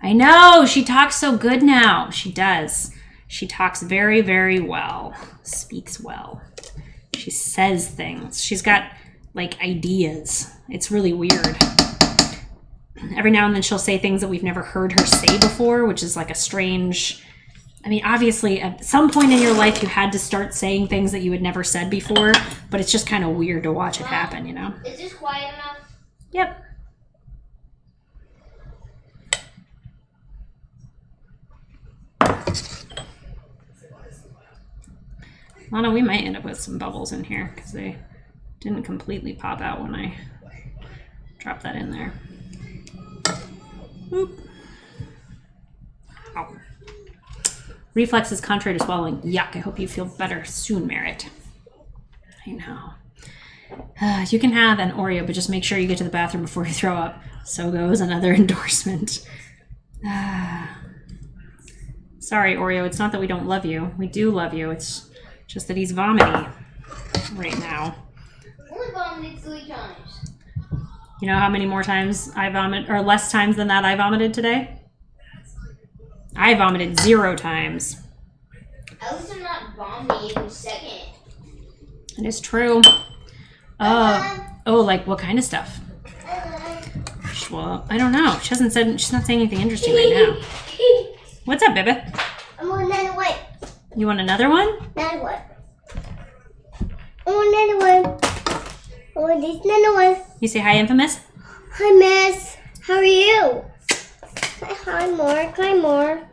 I know, she talks so good now. She does. She talks very, very well. Speaks well. She says things. She's got, ideas. It's really weird. Every now and then she'll say things that we've never heard her say before, which is like a strange... obviously, at some point in your life, you had to start saying things that you had never said before, but it's just kind of weird to watch it happen, Is this quiet enough? Yep. Lana, we might end up with some bubbles in here because they didn't completely pop out when I dropped that in there. Oop. Ow. Reflex is contrary to swallowing. Yuck. I hope you feel better soon, Merritt. I know. You can have an Oreo, but just make sure you get to the bathroom before you throw up. So goes another endorsement. Sorry, Oreo. It's not that we don't love you. We do love you. It's just that he's vomiting right now. Only vomited 3 times. You know how many more times I vomit, or less times than that I vomited today? I vomited 0 times. At least I'm not vomiting every second. It is true. Like what kind of stuff? Well, I don't know. She's not saying anything interesting right now. What's up, baby? I want another one. You want another one? Another one. I want another one. I want this another one. You say hi, Infamous? Hi, Miss. How are you? Hi, Mark. Hi, Mark.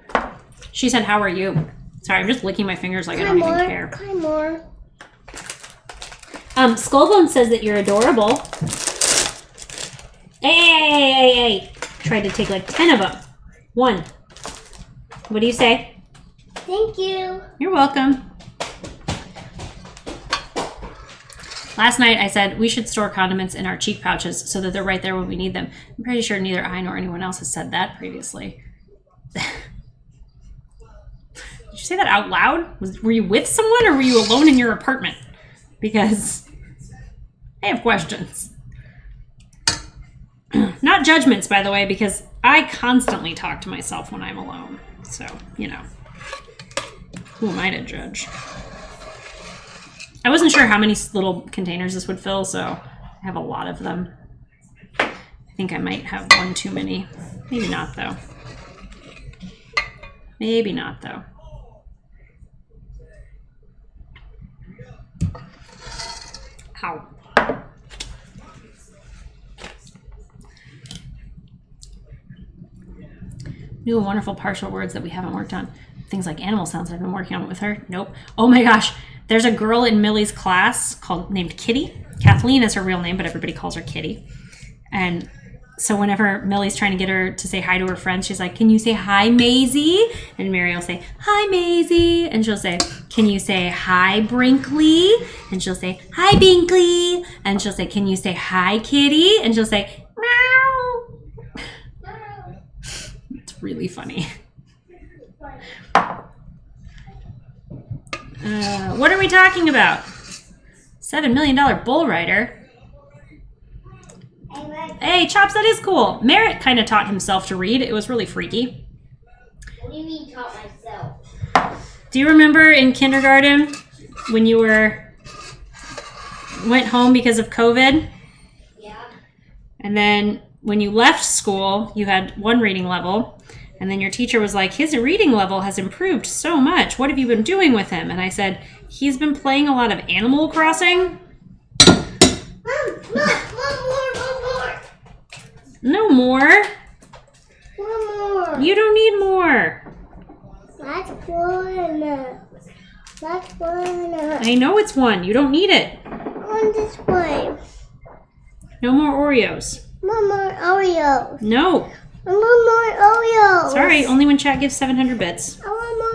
She said, how are you? Sorry, I'm just licking my fingers like I Hi, don't even Mark. care. Hi, Mark. Skullbone says that you're adorable. Hey. Tried to take like 10 of them. 1. What do you say? Thank you. You're welcome. Last night I said we should store condiments in our cheek pouches so that they're right there when we need them. I'm pretty sure neither I nor anyone else has said that previously. Did you say that out loud? Were you with someone or were you alone in your apartment? Because I have questions. Not judgments, by the way, because I constantly talk to myself when I'm alone. So, who am I to judge? I wasn't sure how many little containers this would fill, so I have a lot of them. I think I might have one too many. Maybe not, though. Maybe not, though. Ow. New and wonderful partial words that we haven't worked on. Things like animal sounds I've been working on with her. Nope. Oh my gosh. There's a girl in Millie's class named Kitty. Kathleen is her real name, but everybody calls her Kitty. And So whenever Millie's trying to get her to say hi to her friends, she's like, can you say hi, Maisie? And Mary will say, hi, Maisie. And she'll say, can you say hi, Brinkley? And she'll say, hi, Binkley. And she'll say, can you say hi, Kitty? And she'll say, meow. It's really funny. What are we talking about? $7 million bull rider. Hey, Chops, that is cool. Merritt kind of taught himself to read. It was really freaky. What do you mean taught myself? Do you remember in kindergarten when you went home because of COVID? Yeah. And then when you left school, you had one reading level. And then your teacher was like, his reading level has improved so much. What have you been doing with him? And I said, he's been playing a lot of Animal Crossing. No more. One more. You don't need more. That's one. That's one. I know it's one. You don't need it. On this way. No more Oreos. One more Oreos. No. One more Oreos. Sorry, only when chat gives 700 bits. I want more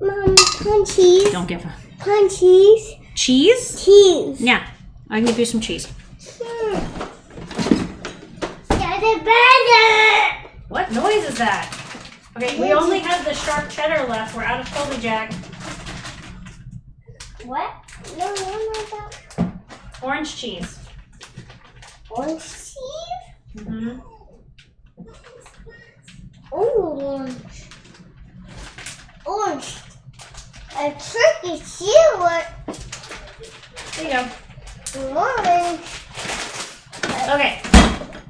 Oreos. Crunchies. Don't give a... Crunchies. Cheese? Cheese. Yeah, I can give you some cheese. Get it better. What noise is that? Okay, we only have the sharp cheddar left. We're out of Colby Jack. What? No, that. Orange cheese. Orange cheese? Mm-hmm. Orange. Orange. A turkey silver. There you go. Orange. Okay,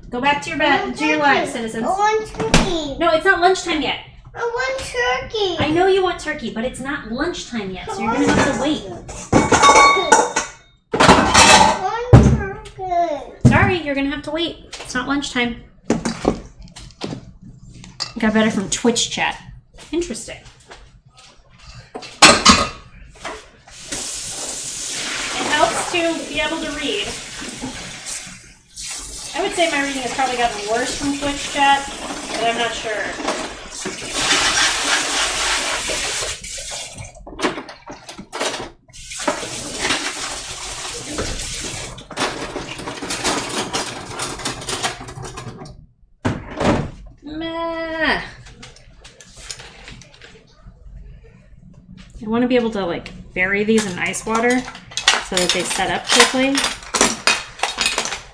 go back to your bed, to your lives, citizens. I want turkey. No, it's not lunchtime yet. I want turkey. I know you want turkey, but it's not lunchtime yet, so you're gonna have to wait. I want turkey. Sorry, you're gonna have to wait. It's not lunchtime. Got better from Twitch chat. Interesting. It helps to be able to read. I would say my reading has probably gotten worse from Twitch chat, but I'm not sure. Meh. I want to be able to like bury these in ice water so that they set up quickly.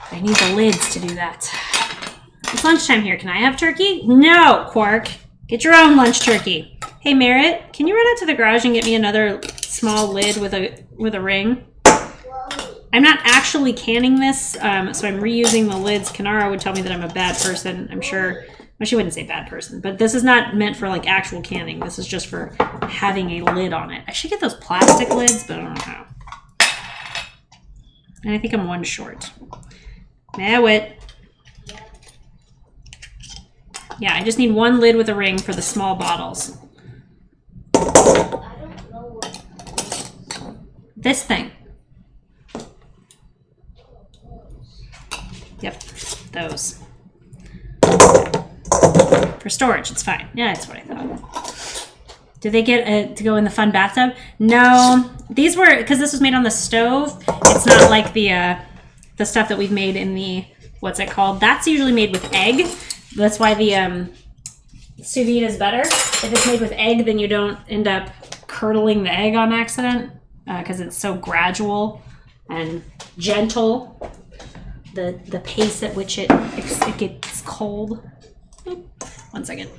I need the lids to do that. It's lunchtime here. Can I have turkey? No, Quark. Get your own lunch turkey. Hey, Merritt, can you run out to the garage and get me another small lid with a ring? I'm not actually canning this, so I'm reusing the lids. Kanara would tell me that I'm a bad person, I'm sure. Well, she wouldn't say bad person, but this is not meant for like actual canning. This is just for having a lid on it. I should get those plastic lids, but I don't know how. And I think I'm one short. Wit. Yeah, I just need one lid with a ring for the small bottles. I don't know what. This thing. Yep, those. For storage, it's fine. Yeah, that's what I thought. Did they get to go in the fun bathtub? No. These were, because this was made on the stove, it's not like the stuff that we've made in the, what's it called? That's usually made with egg. That's why the sous vide is better. If it's made with egg, then you don't end up curdling the egg on accident because it's so gradual and gentle. The pace at which it gets cold. Oop, 1 second.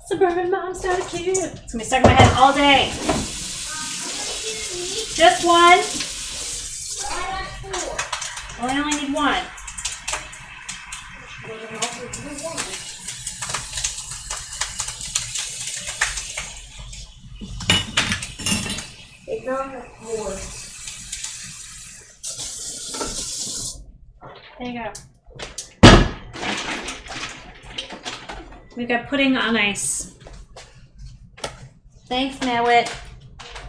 Suburban mom so cute. It's gonna be stuck in my head all day. Just one. Well, I only need one. It's on the floor. There you go. We've got pudding on ice. Thanks, Mawit.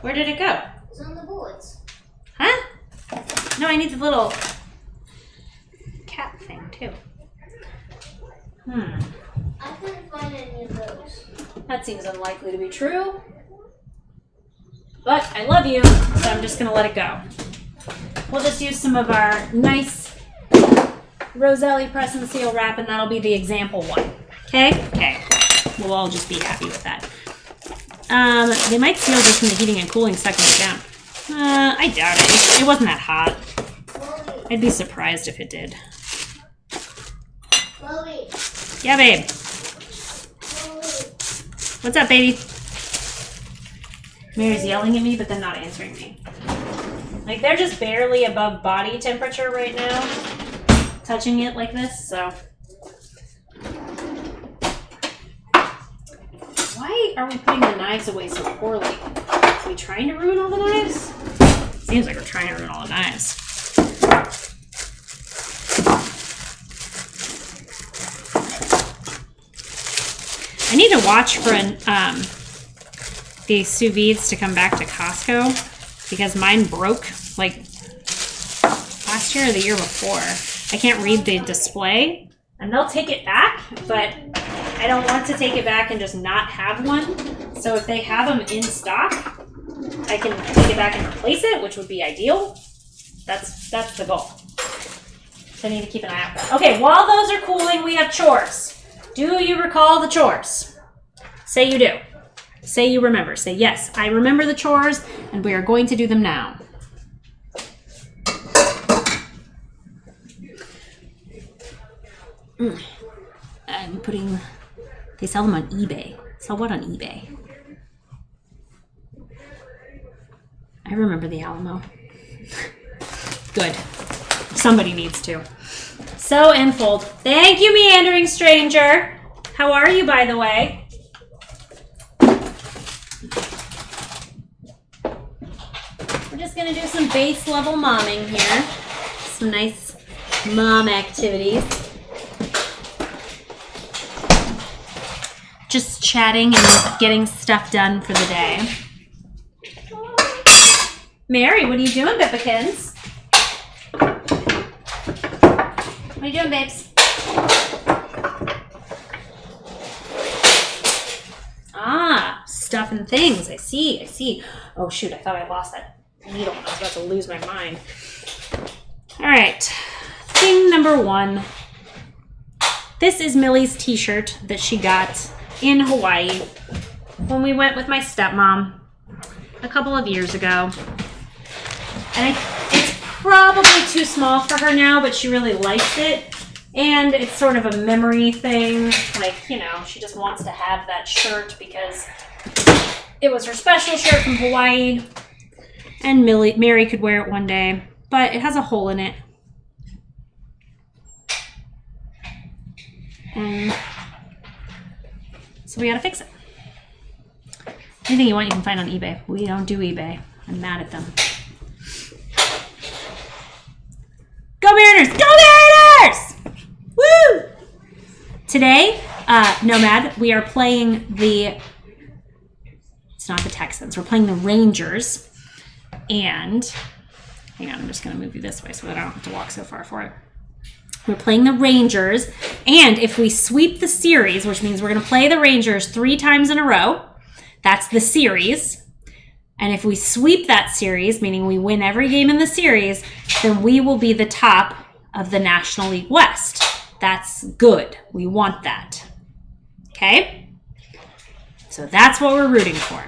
Where did it go? It's on the boards. Huh? No, I need the little cat thing too. I couldn't find any of those. That seems unlikely to be true. But I love you, so I'm just gonna let it go. We'll just use some of our nice Roselli press and seal wrap, and that'll be the example one. Okay? Okay. We'll all just be happy with that. They might seal just from the heating and cooling sucking it down. I doubt it. It wasn't that hot. I'd be surprised if it did. Chloe. Yeah, babe. What's up, baby? Mary's yelling at me, but then not answering me. Like, they're just barely above body temperature right now, touching it like this, so. Why are we putting the knives away so poorly? Are we trying to ruin all the knives? Seems like we're trying to ruin all the knives. I need to watch for the sous vides to come back to Costco because mine broke like last year or the year before. I can't read the display, and they'll take it back, but I don't want to take it back and just not have one. So if they have them in stock, I can take it back and replace it, which would be ideal. That's the goal. So I need to keep an eye out for that. Okay, while those are cooling, we have chores. Do you recall the chores? Say you do. Say you remember. Say, yes, I remember the chores, and we are going to do them now. I'm putting... They sell them on eBay. Sell what on eBay? I remember the Alamo. Good. Somebody needs to. Sew and fold. Thank you, meandering stranger. How are you, by the way? We're just gonna do some base level momming here. Some nice mom activities. Just chatting and getting stuff done for the day. Mary, what are you doing, Bippikins? What are you doing, babes? Ah, stuff and things. I see. Oh, shoot, I thought I lost that needle. I was about to lose my mind. All right, thing number one. This is Millie's t-shirt that she got in Hawaii when we went with my stepmom a couple of years ago. And it's probably too small for her now, but she really likes it. And it's sort of a memory thing. Like, you know, she just wants to have that shirt because it was her special shirt from Hawaii. And Mary could wear it one day, but it has a hole in it. And so we gotta fix it. Anything you want, you can find on eBay. We don't do eBay. I'm mad at them. Go Mariners! Go Mariners! Woo! Today, Nomad, we are playing it's not the Texans, we're playing the Rangers. And, hang on, I'm just gonna move you this way so that I don't have to walk so far for it. We're playing the Rangers, and if we sweep the series, which means we're gonna play the Rangers 3 times in a row, that's the series. And if we sweep that series, meaning we win every game in the series, then we will be the top of the National League West. That's good. We want that. Okay? So that's what we're rooting for.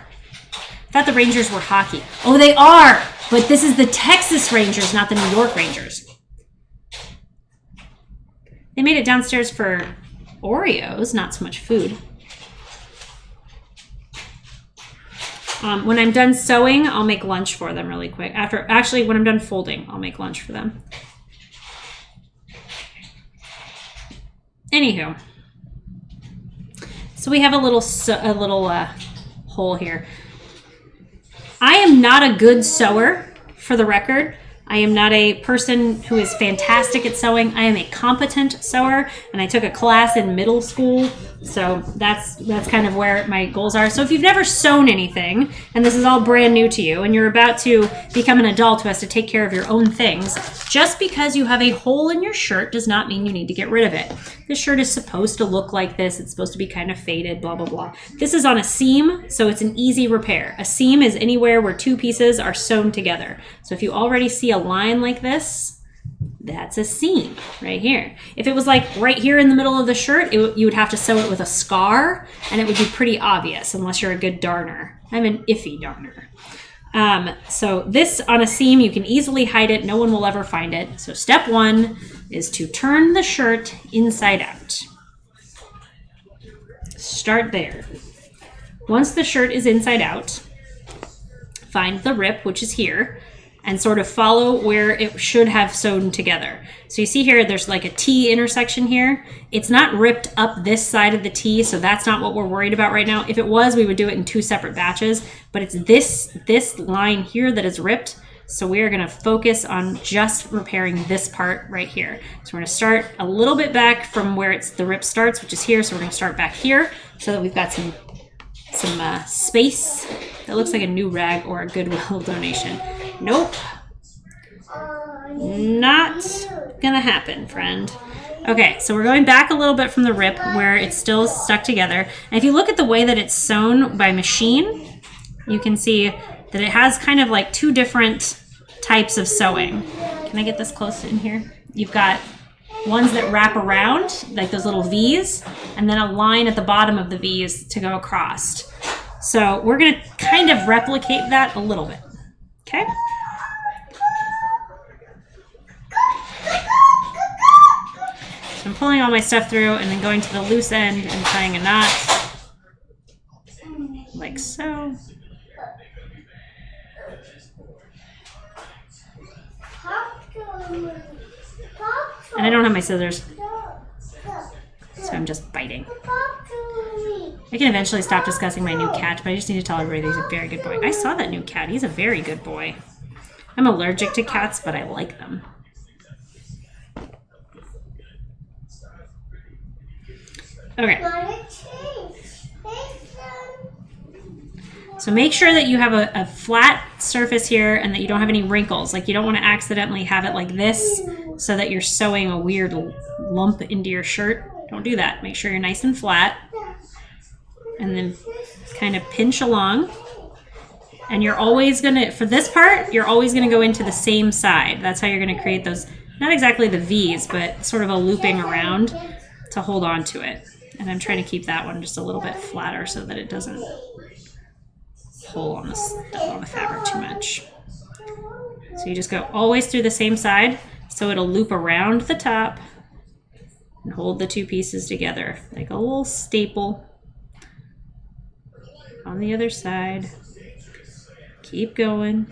I thought the Rangers were hockey. Oh, they are! But this is the Texas Rangers, not the New York Rangers. They made it downstairs for Oreos, not so much food. When I'm done sewing, I'll make lunch for them really quick. When I'm done folding, I'll make lunch for them. Anywho, so we have a little hole here. I am not a good sewer, for the record, I am not a person who is fantastic at sewing. I am a competent sewer, and I took a class in middle school. So that's kind of where my goals are. So if you've never sewn anything, and this is all brand new to you, and you're about to become an adult who has to take care of your own things, just because you have a hole in your shirt does not mean you need to get rid of it. This shirt is supposed to look like this. It's supposed to be kind of faded, blah, blah, blah. This is on a seam, so it's an easy repair. A seam is anywhere where two pieces are sewn together. So if you already see a line like this, that's a seam right here. If it was like right here in the middle of the shirt, you would have to sew it with a scar, and it would be pretty obvious unless you're a good darner. I'm an iffy darner. So this on a seam, you can easily hide it. No one will ever find it. So step 1 is to turn the shirt inside out. Start there. Once the shirt is inside out, find the rip, which is here, and sort of follow where it should have sewn together. So you see here, there's like a T intersection here. It's not ripped up this side of the T, so that's not what we're worried about right now. If it was, we would do it in 2 separate batches, but it's this line here that is ripped. So we are gonna focus on just repairing this part right here. So we're gonna start a little bit back from where the rip starts, which is here. So we're gonna start back here so that we've got some space. That looks like a new rag or a Goodwill donation. Nope. Not gonna happen, friend. Okay, so we're going back a little bit from the rip where it's still stuck together. And if you look at the way that it's sewn by machine, you can see that it has kind of like 2 different types of sewing. Can I get this close in here? You've got ones that wrap around, like those little V's, and then a line at the bottom of the V's to go across. So we're gonna kind of replicate that a little bit, okay? So I'm pulling all my stuff through and then going to the loose end and tying a knot, like so. And I don't have my scissors, so I'm just biting. I can eventually stop discussing my new cat, but I just need to tell everybody that he's a very good boy. I saw that new cat. He's a very good boy. I'm allergic to cats, but I like them. Okay. So make sure that you have a flat surface here and that you don't have any wrinkles. Like you don't want to accidentally have it like this so that you're sewing a weird lump into your shirt. Don't do that. Make sure you're nice and flat. And then kind of pinch along. And you're always going to, for this part, you're always going to go into the same side. That's how you're going to create those, not exactly the V's, but sort of a looping around to hold on to it. And I'm trying to keep that one just a little bit flatter so that it doesn't pull on the fabric too much. So you just go always through the same side so it'll loop around the top and hold the 2 pieces together like a little staple. On the other side. Keep going.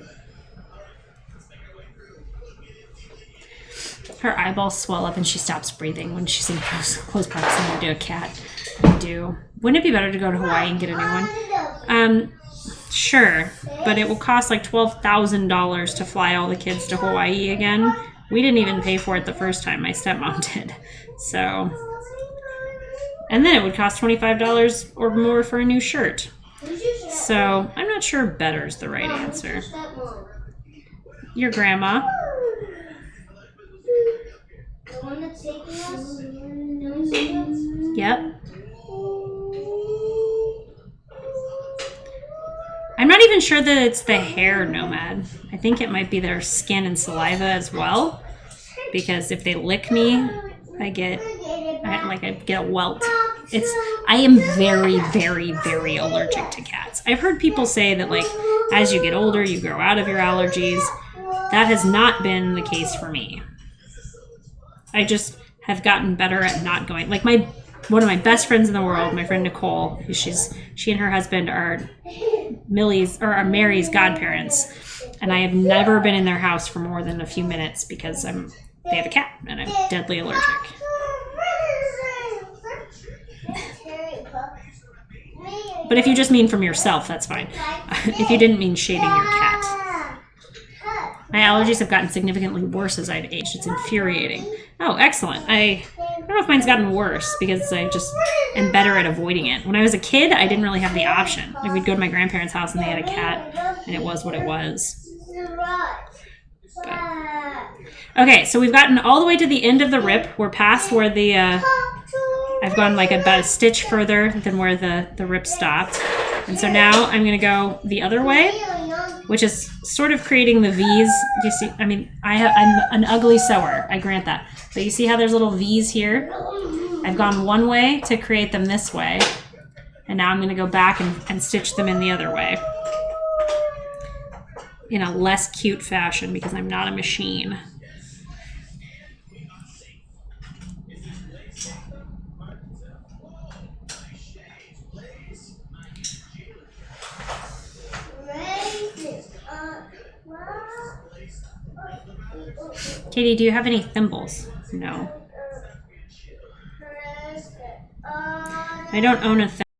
Her eyeballs swell up and she stops breathing when she's in close proximity to a cat. I do. Wouldn't it be better to go to Hawaii and get a new one? Sure, but it will cost like $12,000 to fly all the kids to Hawaii again. We didn't even pay for it the first time. My stepmom did. So, and then it would cost $25 or more for a new shirt. So, I'm not sure better is the right answer. Your grandma. Yep. I'm not even sure that it's the hair nomad. I think it might be their skin and saliva as well. Because if they lick me, I get a welt. I am very, very, very allergic to cats. I've heard people say that like as you get older, you grow out of your allergies. That has not been the case for me. I just have gotten better at not going. Like one of my best friends in the world, my friend Nicole, she and her husband are Mary's godparents, and I have never been in their house for more than a few minutes because they have a cat and I'm deadly allergic. But if you just mean from yourself, that's fine. If you didn't mean shaving your cat. My allergies have gotten significantly worse as I've aged. It's infuriating. Oh, excellent. I don't know if mine's gotten worse because I just am better at avoiding it. When I was a kid, I didn't really have the option. Like, we'd go to my grandparents' house and they had a cat, and it was what it was. But. Okay, so we've gotten all the way to the end of the rip. We're past where the, I've gone like about a stitch further than where the rip stopped. And so now I'm going to go the other way, which is sort of creating the V's. Do you see? I mean, I'm an ugly sewer. I grant that. But you see how there's little V's here? I've gone one way to create them this way. And now I'm going to go back and stitch them in the other way. In a less cute fashion because I'm not a machine. Katie, do you have any thimbles? No. I don't own a thimble.